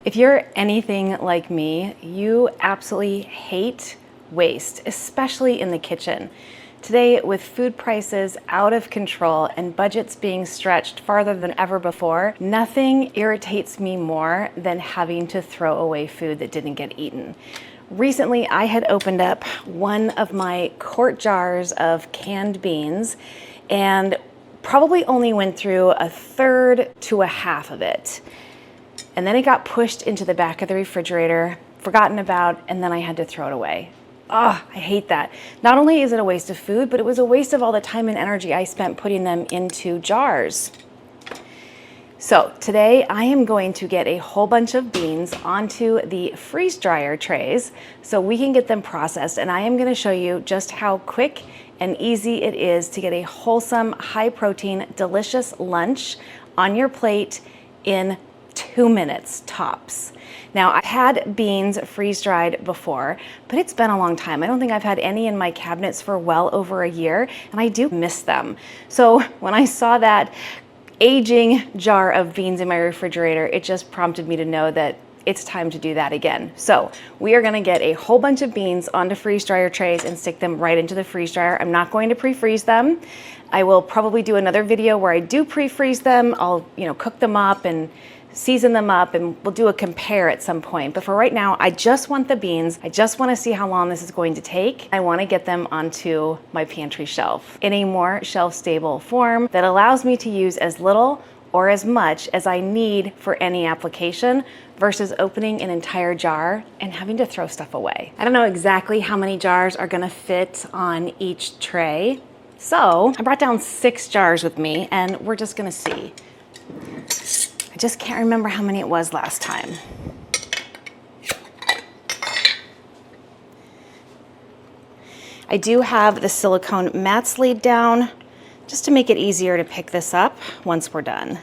If you're anything like me, you absolutely hate waste, especially in the kitchen. Today, with food prices out of control and budgets being stretched farther than ever before, nothing irritates me more than having to throw away food that didn't get eaten. Recently, I had opened up one of my quart jars of canned beans and probably only went through a third to a half of it. And then it got pushed into the back of the refrigerator, forgotten about, and then I had to throw it away. Oh, I hate that. Not only is it a waste of food, but it was a waste of all the time and energy I spent putting them into jars. So today I am going to get a whole bunch of beans onto the freeze dryer trays so we can get them processed, and I am going to show you just how quick and easy it is to get a wholesome, high protein, delicious lunch on your plate in 2 minutes tops. Now, I've had beans freeze dried before, but it's been a long time. I don't think I've had any in my cabinets for well over a year, and I do miss them. So when I saw that aging jar of beans in my refrigerator, it just prompted me to know that it's time to do that again. So we are gonna get a whole bunch of beans onto freeze dryer trays and stick them right into the freeze dryer. I'm not going to pre-freeze them. I will probably do another video where I do pre-freeze them. I'll cook them up and season them up, and we'll do a compare at some point. But for right now, I just want the beans. I just want to see how long this is going to take. I want to get them onto my pantry shelf in a more shelf-stable form that allows me to use as little or as much as I need for any application versus opening an entire jar and having to throw stuff away. I don't know exactly how many jars are going to fit on each tray. So I brought down 6 jars with me, and we're just going to see. I just can't remember how many it was last time. I do have the silicone mat sleeve down just to make it easier to pick this up once we're done.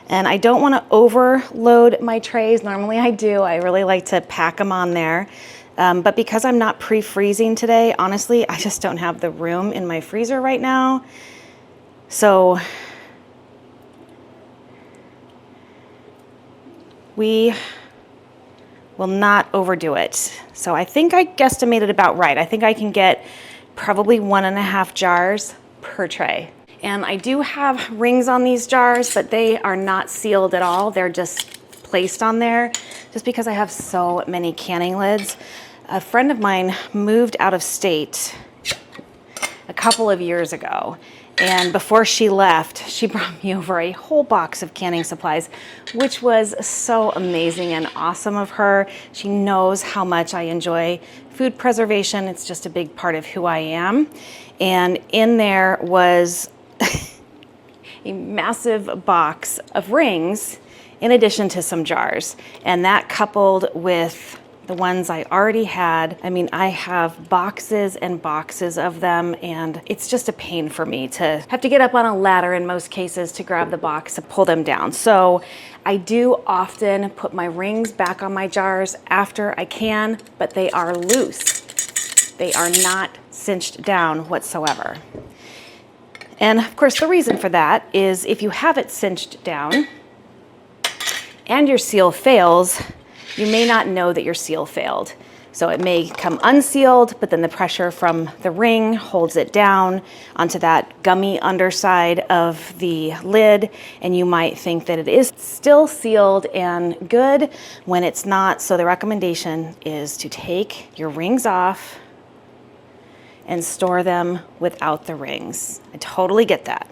And I don't want to overload my trays. Normally I do. I really like to pack them on there. But because I'm not pre-freezing today, honestly, I just don't have the room in my freezer right now. So we will not overdo it. So I think I guesstimated about right. I think I can get probably 1.5 jars per tray. And I do have rings on these jars, but they are not sealed at all. They're just placed on there just because I have so many canning lids. A friend of mine moved out of state a couple of years ago. And before she left, she brought me over a whole box of canning supplies, which was so amazing and awesome of her. She knows how much I enjoy food preservation. It's just a big part of who I am. And in there was a massive box of rings in addition to some jars. And that coupled with the ones I already had. I mean, I have boxes and boxes of them, and it's just a pain for me to have to get up on a ladder in most cases to grab the box and pull them down. So I do often put my rings back on my jars after I can, but they are loose. They are not cinched down whatsoever. And of course, the reason for that is if you have it cinched down and your seal fails, you may not know that your seal failed. So it may come unsealed, but then the pressure from the ring holds it down onto that gummy underside of the lid, and you might think that it is still sealed and good when it's not. So the recommendation is to take your rings off and store them without the rings. I totally get that.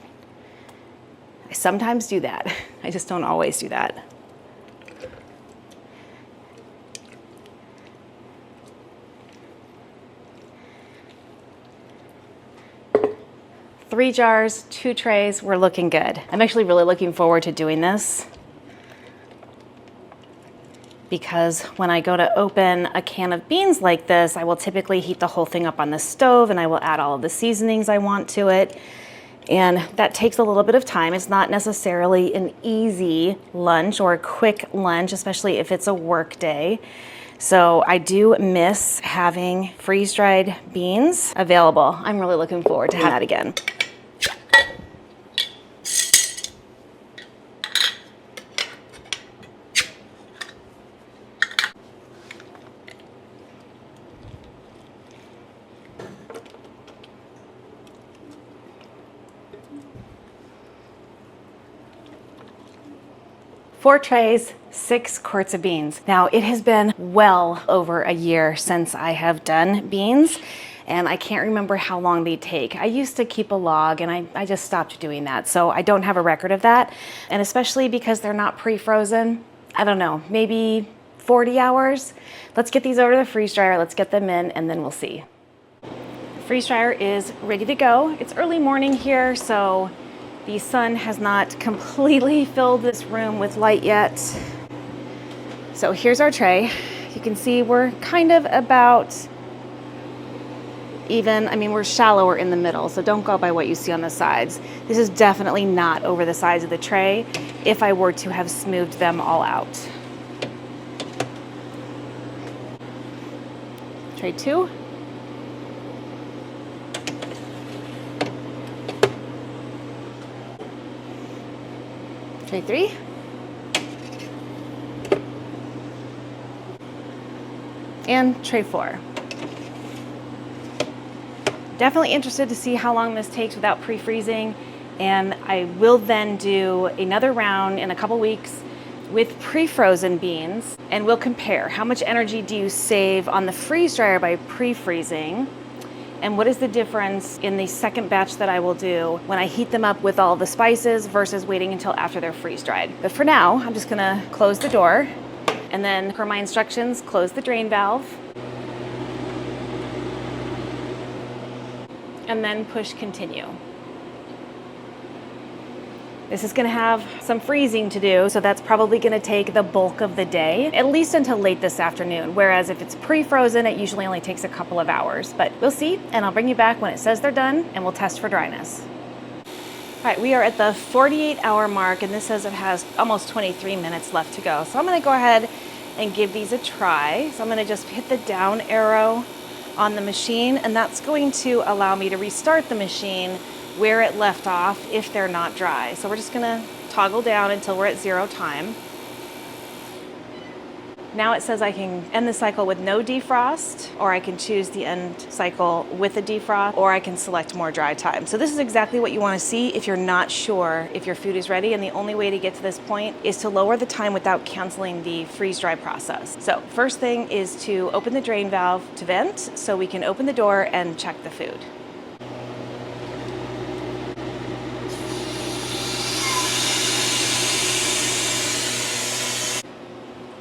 I sometimes do that. I just don't always do that. Three jars, 2 trays, we're looking good. I'm actually really looking forward to doing this because when I go to open a can of beans like this, I will typically heat the whole thing up on the stove and I will add all of the seasonings I want to it. And that takes a little bit of time. It's not necessarily an easy lunch or a quick lunch, especially if it's a work day. So I do miss having freeze-dried beans available. I'm really looking forward to having that again. 4 trays, 6 quarts of beans. Now, it has been well over a year since I have done beans, and I can't remember how long they take. I used to keep a log, and I just stopped doing that, so I don't have a record of that. And especially because they're not pre-frozen, I don't know, maybe 40 hours. Let's get these over to the freeze dryer, let's get them in, and then we'll see. Freeze dryer is ready to go. It's early morning here, so the sun has not completely filled this room with light yet. So here's our tray. You can see we're kind of about even. I mean, we're shallower in the middle, so don't go by what you see on the sides. This is definitely not over the sides of the tray if I were to have smoothed them all out. Tray 2. Tray 3. And tray 4. Definitely interested to see how long this takes without pre-freezing, and I will then do another round in a couple weeks with pre-frozen beans, and we'll compare how much energy do you save on the freeze dryer by pre-freezing, and what is the difference in the second batch that I will do when I heat them up with all the spices versus waiting until after they're freeze dried. But for now, I'm just gonna close the door, and then per my instructions, close the drain valve, and then push continue. This is gonna have some freezing to do, so that's probably gonna take the bulk of the day, at least until late this afternoon. Whereas if it's pre-frozen, it usually only takes a couple of hours, but we'll see, and I'll bring you back when it says they're done, and we'll test for dryness. All right, we are at the 48-hour mark, and this says it has almost 23 minutes left to go. So I'm gonna go ahead and give these a try. So I'm gonna just hit the down arrow on the machine, and that's going to allow me to restart the machine where it left off if they're not dry. So we're just gonna toggle down until we're at 0 time. Now it says I can end the cycle with no defrost, or I can choose the end cycle with a defrost, or I can select more dry time. So this is exactly what you wanna see if you're not sure if your food is ready, and the only way to get to this point is to lower the time without canceling the freeze-dry process. So first thing is to open the drain valve to vent, so we can open the door and check the food.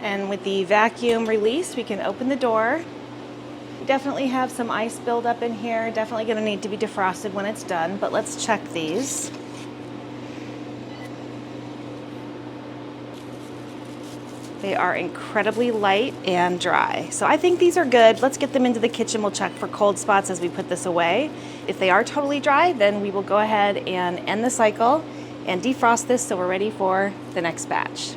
And with the vacuum release, we can open the door. We definitely have some ice buildup in here. Definitely gonna need to be defrosted when it's done, but let's check these. They are incredibly light and dry. So I think these are good. Let's get them into the kitchen. We'll check for cold spots as we put this away. If they are totally dry, then we will go ahead and end the cycle and defrost this so we're ready for the next batch.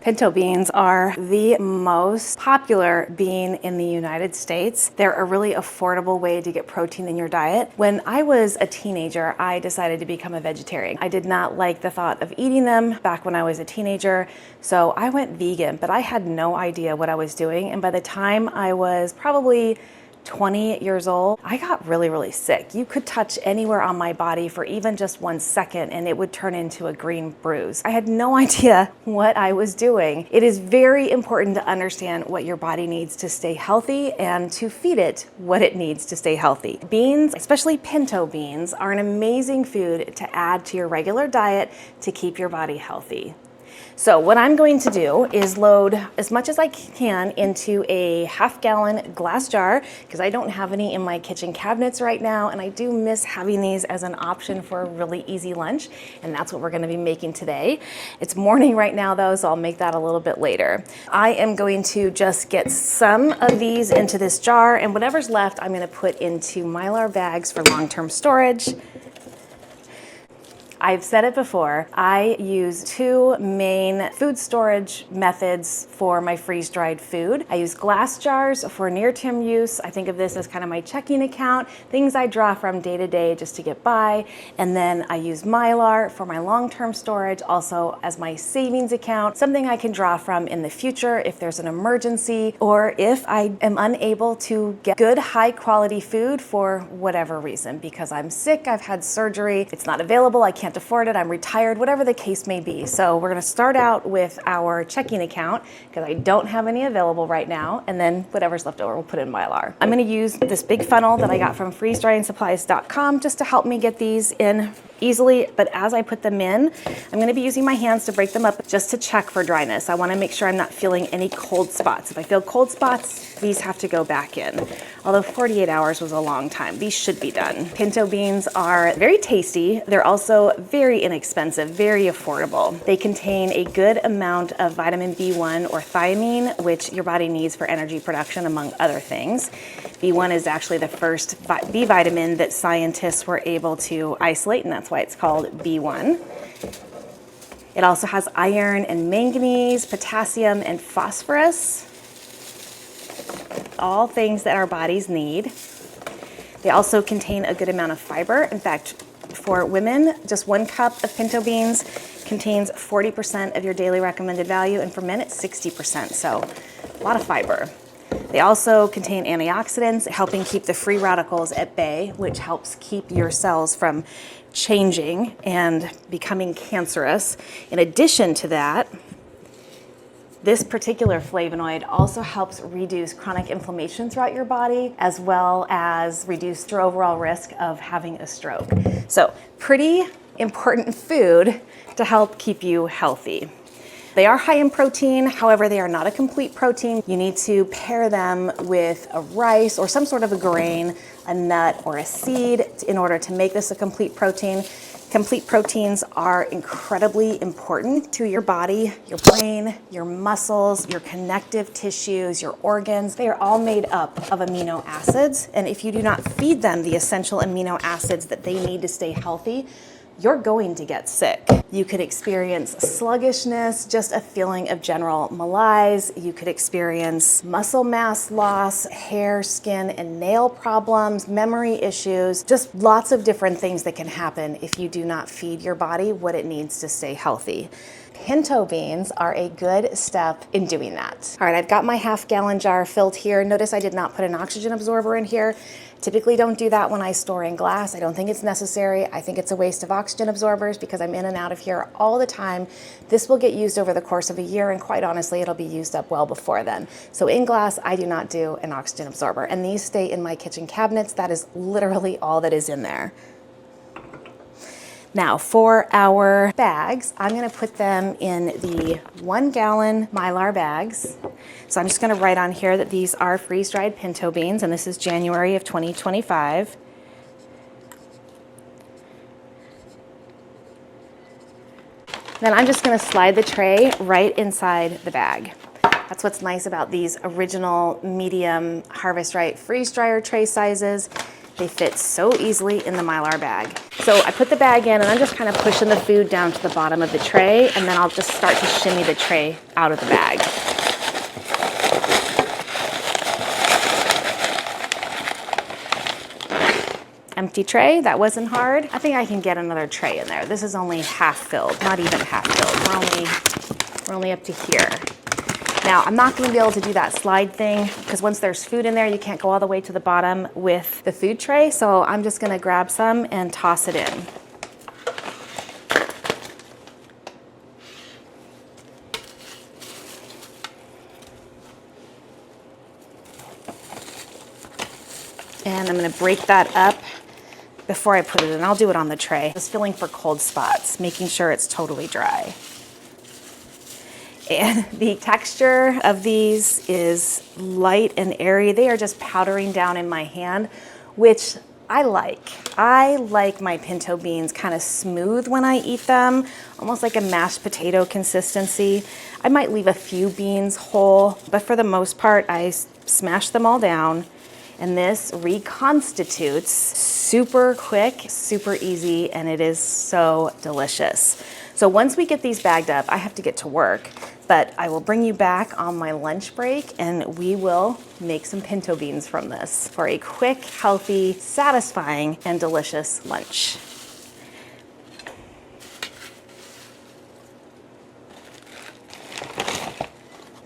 Pinto beans are the most popular bean in the United States. They're a really affordable way to get protein in your diet. When I was a teenager, I decided to become a vegetarian. I did not like the thought of eating them back when I was a teenager, so I went vegan, but I had no idea what I was doing. And by the time I was probably 20 years old, I got really, really sick. You could touch anywhere on my body for even just 1 second and it would turn into a green bruise. I had no idea what I was doing. It is very important to understand what your body needs to stay healthy and to feed it what it needs to stay healthy. Beans, especially pinto beans, are an amazing food to add to your regular diet to keep your body healthy. So what I'm going to do is load as much as I can into a half-gallon glass jar, because I don't have any in my kitchen cabinets right now, and I do miss having these as an option for a really easy lunch, and that's what we're going to be making today. It's morning right now though, so I'll make that a little bit later. I am going to just get some of these into this jar, and whatever's left I'm going to put into Mylar bags for long-term storage. I've said it before, I use two main food storage methods for my freeze-dried food. I use glass jars for near-term use. I think of this as kind of my checking account, things I draw from day to day just to get by. And then I use Mylar for my long-term storage, also as my savings account, something I can draw from in the future if there's an emergency, or if I am unable to get good, high-quality food for whatever reason, because I'm sick, I've had surgery, it's not available, I can't can't afford it, I'm retired, whatever the case may be. So we're gonna start out with our checking account because I don't have any available right now, and then whatever's left over we'll put in Mylar. I'm gonna use this big funnel that I got from freezedryingsupplies.com just to help me get these in easily, but as I put them in, I'm gonna be using my hands to break them up just to check for dryness. I wanna make sure I'm not feeling any cold spots. If I feel cold spots, these have to go back in. Although 48 hours was a long time, these should be done. Pinto beans are very tasty. They're also very inexpensive, very affordable. They contain a good amount of vitamin B1 or thiamine, which your body needs for energy production, among other things. B1 is actually the first B vitamin that scientists were able to isolate, and that's why it's called B1. It also has iron and manganese, potassium and phosphorus, all things that our bodies need. They also contain a good amount of fiber. In fact, for women, just 1 cup of pinto beans contains 40% of your daily recommended value, and for men it's 60%, so a lot of fiber. They also contain antioxidants, helping keep the free radicals at bay, which helps keep your cells from changing and becoming cancerous. In addition to that, this particular flavonoid also helps reduce chronic inflammation throughout your body, as well as reduce your overall risk of having a stroke. So, pretty important food to help keep you healthy. They are high in protein, however, they are not a complete protein. You need to pair them with a rice or some sort of a grain, a nut, or a seed in order to make this a complete protein. Complete proteins are incredibly important to your body, your brain, your muscles, your connective tissues, your organs. They are all made up of amino acids, and if you do not feed them the essential amino acids that they need to stay healthy, you're going to get sick. You could experience sluggishness, just a feeling of general malaise. You could experience muscle mass loss, hair, skin, and nail problems, memory issues, just lots of different things that can happen if you do not feed your body what it needs to stay healthy. Pinto beans are a good step in doing that. All right, I've got my half-gallon jar filled here. Notice I did not put an oxygen absorber in here. Typically don't do that when I store in glass. I don't think it's necessary. I think it's a waste of oxygen absorbers because I'm in and out of here all the time. This will get used over the course of a year, and quite honestly, it'll be used up well before then. So in glass, I do not do an oxygen absorber, and these stay in my kitchen cabinets. That is literally all that is in there. Now for our bags, I'm gonna put them in the 1-gallon Mylar bags. So I'm just gonna write on here that these are freeze-dried pinto beans, and this is January of 2025. Then I'm just gonna slide the tray right inside the bag. That's what's nice about these original medium Harvest Right freeze dryer tray sizes. They fit so easily in the Mylar bag. So I put the bag in, and I'm just kind of pushing the food down to the bottom of the tray, and then I'll just start to shimmy the tray out of the bag. Empty tray, that wasn't hard. I think I can get another tray in there. This is only half filled, not even half filled. We're only up to here. Now, I'm not gonna be able to do that slide thing because once there's food in there, you can't go all the way to the bottom with the food tray, so I'm just gonna grab some and toss it in. And I'm gonna break that up before I put it in. I'll do it on the tray. Just feeling for cold spots, making sure it's totally dry. And the texture of these is light and airy. They are just powdering down in my hand, which I like. I like my pinto beans kind of smooth when I eat them, almost like a mashed potato consistency. I might leave a few beans whole, but for the most part, I smash them all down. And this reconstitutes super quick, super easy, and it is so delicious. So once we get these bagged up, I have to get to work, but I will bring you back on my lunch break and we will make some pinto beans from this for a quick, healthy, satisfying, and delicious lunch.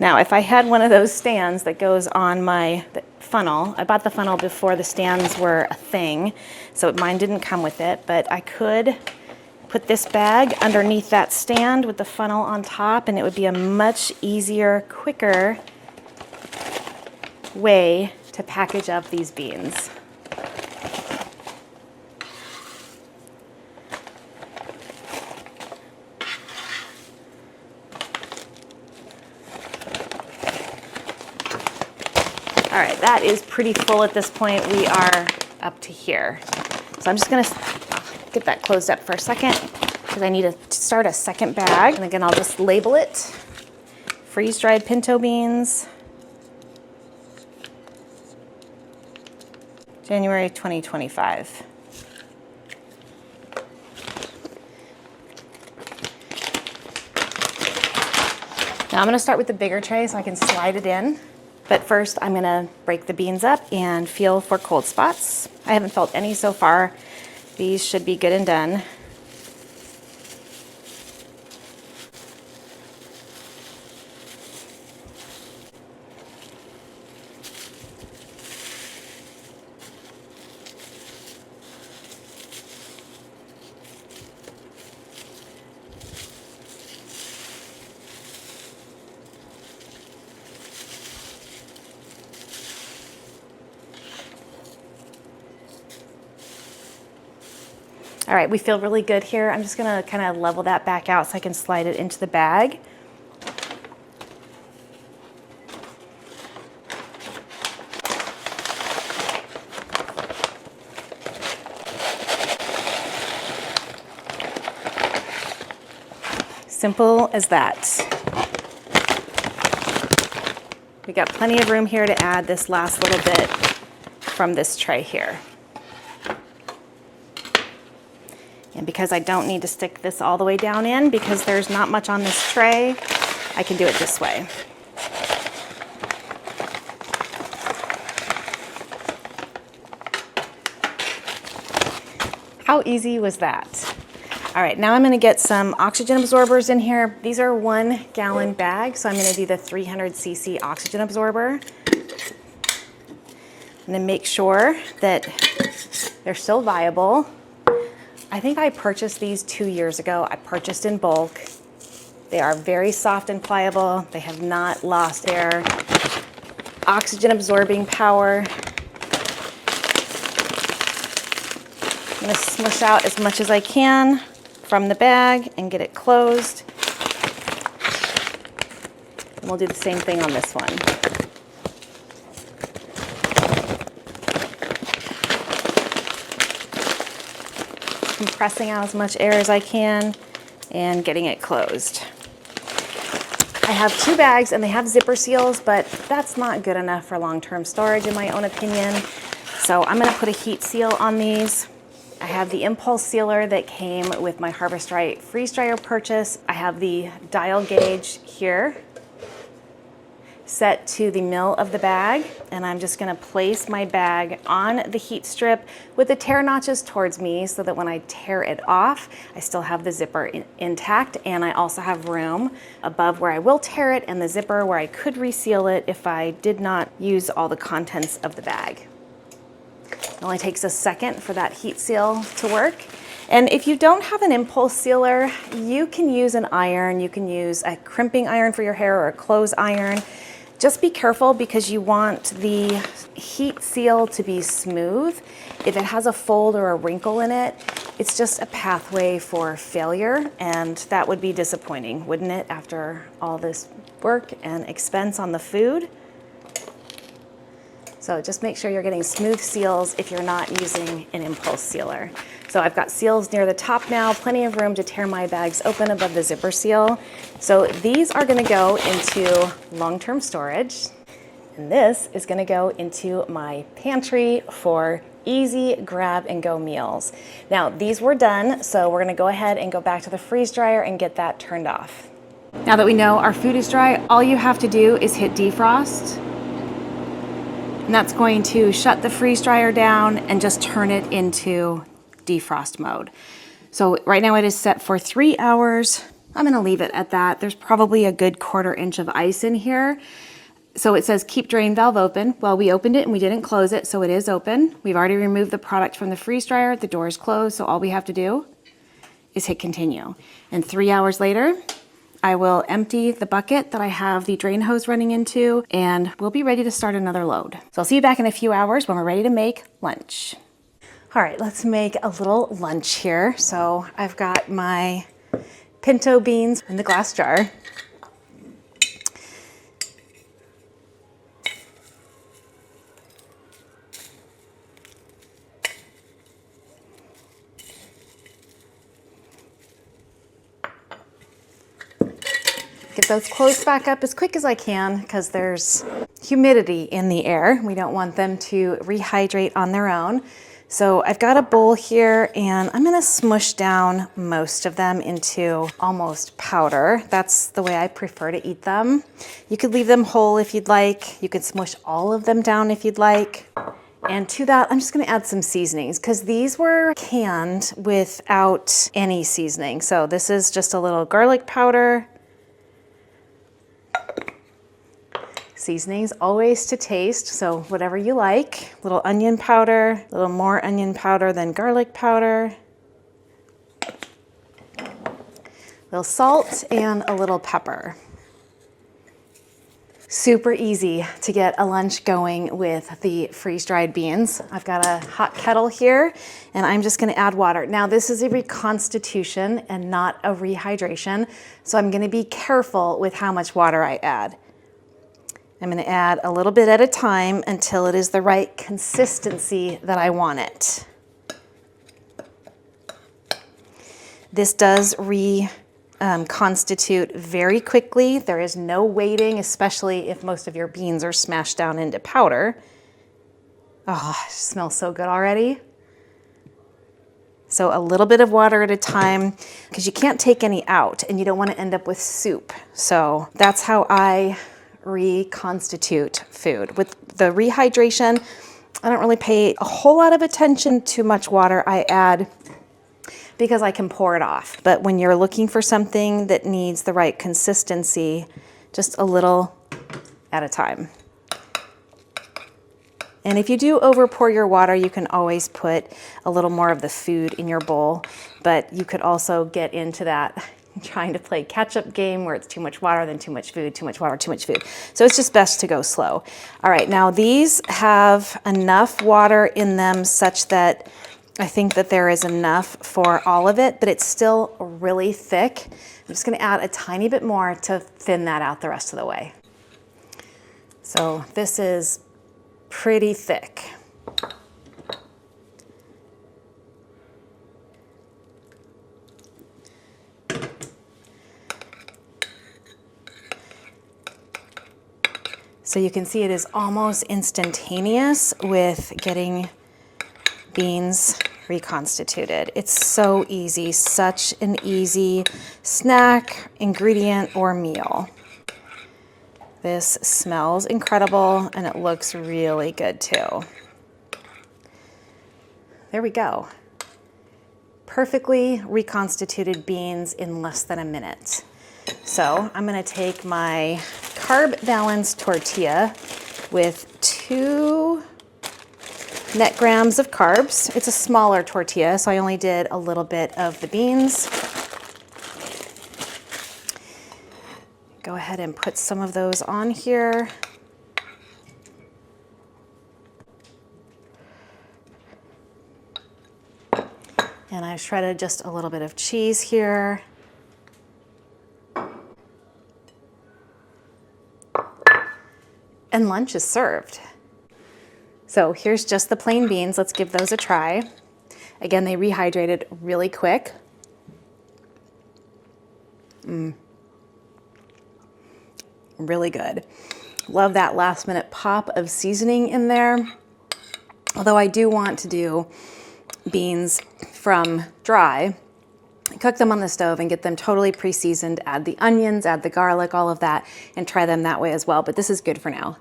Now, if I had one of those stands that goes on my funnel, I bought the funnel before the stands were a thing, so mine didn't come with it, but I could put this bag underneath that stand with the funnel on top, and it would be a much easier, quicker way to package up these beans. All right, that is pretty full at this point. We are up to here. So I'm just gonna get that closed up for a second because I need to start a second bag. And again, I'll just label it freeze-dried pinto beans, January 2025. Now I'm gonna start with the bigger tray so I can slide it in. But first, I'm gonna break the beans up and feel for cold spots. I haven't felt any so far. These should be good and done. All right, we feel really good here. I'm just gonna kind of level that back out so I can slide it into the bag. Simple as that. We got plenty of room here to add this last little bit from this tray here. And because I don't need to stick this all the way down in because there's not much on this tray, I can do it this way. How easy was that? All right, now I'm gonna get some oxygen absorbers in here. These are 1 gallon bags, so I'm gonna do the 300 cc oxygen absorber. I'm gonna make sure that they're still viable. I think I purchased these 2 years ago. I purchased in bulk. They are very soft and pliable. They have not lost their oxygen absorbing power. I'm gonna smush out as much as I can from the bag and get it closed. And we'll do the same thing on this one. Compressing out as much air as I can and getting it closed. I have 2 bags and they have zipper seals, but that's not good enough for long-term storage in my own opinion. So I'm gonna put a heat seal on these. I have the impulse sealer that came with my Harvest Right freeze dryer purchase. I have the dial gauge here set to the middle of the bag, and I'm just gonna place my bag on the heat strip with the tear notches towards me so that when I tear it off, I still have the zipper intact, and I also have room above where I will tear it and the zipper where I could reseal it if I did not use all the contents of the bag. It only takes a second for that heat seal to work. And if you don't have an impulse sealer, you can use an iron. You can use a crimping iron for your hair or a clothes iron. Just be careful because you want the heat seal to be smooth. If it has a fold or a wrinkle in it, it's just a pathway for failure, and that would be disappointing, wouldn't it, after all this work and expense on the food? So just make sure you're getting smooth seals if you're not using an impulse sealer. So I've got seals near the top now, plenty of room to tear my bags open above the zipper seal. So these are gonna go into long-term storage, and this is gonna go into my pantry for easy grab and go meals. Now these were done, so we're gonna go ahead and go back to the freeze dryer and get that turned off. Now that we know our food is dry, all you have to do is hit defrost. And that's going to shut the freeze dryer down and just turn it into defrost mode. So right now it is set for 3 hours. I'm gonna leave it at that. There's probably a good 1/4 inch of ice in here. So it says keep drain valve open. Well, we opened it and we didn't close it, so it is open. We've already removed the product from the freeze dryer. The door is closed, so all we have to do is hit continue. And 3 hours later, I will empty the bucket that I have the drain hose running into, and we'll be ready to start another load. So I'll see you back in a few hours when we're ready to make lunch. All right, let's make a little lunch here. So I've got my pinto beans in the glass jar. Get those closed back up as quick as I can because there's humidity in the air. We don't want them to rehydrate on their own. So I've got a bowl here and I'm gonna smush down most of them into almost powder. That's the way I prefer to eat them. You could leave them whole if you'd like. You could smush all of them down if you'd like. And to that, I'm just gonna add some seasonings because these were canned without any seasoning. So this is just a little garlic powder. Seasonings always to taste, so whatever you like. Little onion powder, a little more onion powder than garlic powder. A little salt and a little pepper. Super easy to get a lunch going with the freeze-dried beans. I've got a hot kettle here and I'm just gonna add water. Now this is a reconstitution and not a rehydration, so I'm gonna be careful with how much water I add. I'm gonna add a little bit at a time until it is the right consistency that I want it. This does reconstitute very quickly. There is no waiting, especially if most of your beans are smashed down into powder. Oh, it smells so good already. So a little bit of water at a time because you can't take any out and you don't want to end up with soup. So that's how I reconstitute food. With the rehydration, I don't really pay a whole lot of attention to much water I add because I can pour it off. But when you're looking for something that needs the right consistency, just a little at a time. And if you do over pour your water, you can always put a little more of the food in your bowl, but you could also get into that trying to play catch-up game where it's too much water, then too much food, too much water, too much food. So it's just best to go slow. All right, now these have enough water in them such that I think that there is enough for all of it, but it's still really thick. I'm just gonna add a tiny bit more to thin that out the rest of the way. So this is pretty thick. So you can see it is almost instantaneous with getting beans reconstituted. It's so easy, such an easy snack, ingredient, or meal. This smells incredible and it looks really good too. There we go. Perfectly reconstituted beans in less than a minute. So I'm gonna take my carb balanced tortilla with 2 net grams of carbs. It's a smaller tortilla, so I only did a little bit of the beans. Go ahead and put some of those on here. And I've shredded just a little bit of cheese here. And lunch is served. So here's just the plain beans. Let's give those a try. Again, they rehydrated really quick. Really good. Love that last minute pop of seasoning in there. Although I do want to do beans from dry, cook them on the stove and get them totally pre-seasoned, add the onions, add the garlic, all of that, and try them that way as well. But this is good for now.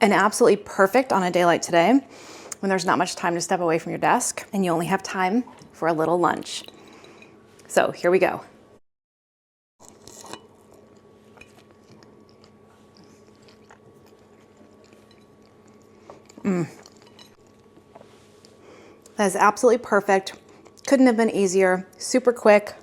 And absolutely perfect on a day like today when there's not much time to step away from your desk and you only have time for a little lunch. So here we go. is absolutely perfect. Couldn't have been easier, super quick.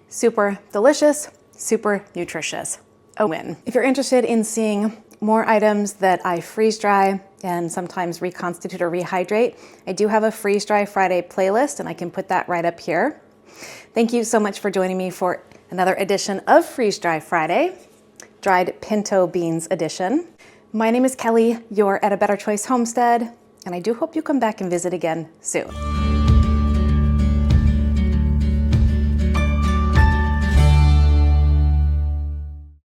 Super delicious, super nutritious. A win. If you're interested in seeing more items that I freeze dry and sometimes reconstitute or rehydrate, I do have a Freeze Dry Friday playlist, and I can put that right up here. Thank you so much for joining me for another edition of Freeze Dry Friday, dried pinto beans edition. My name is Kelly, you're at A Better Choice Homestead, and I do hope you come back and visit again soon.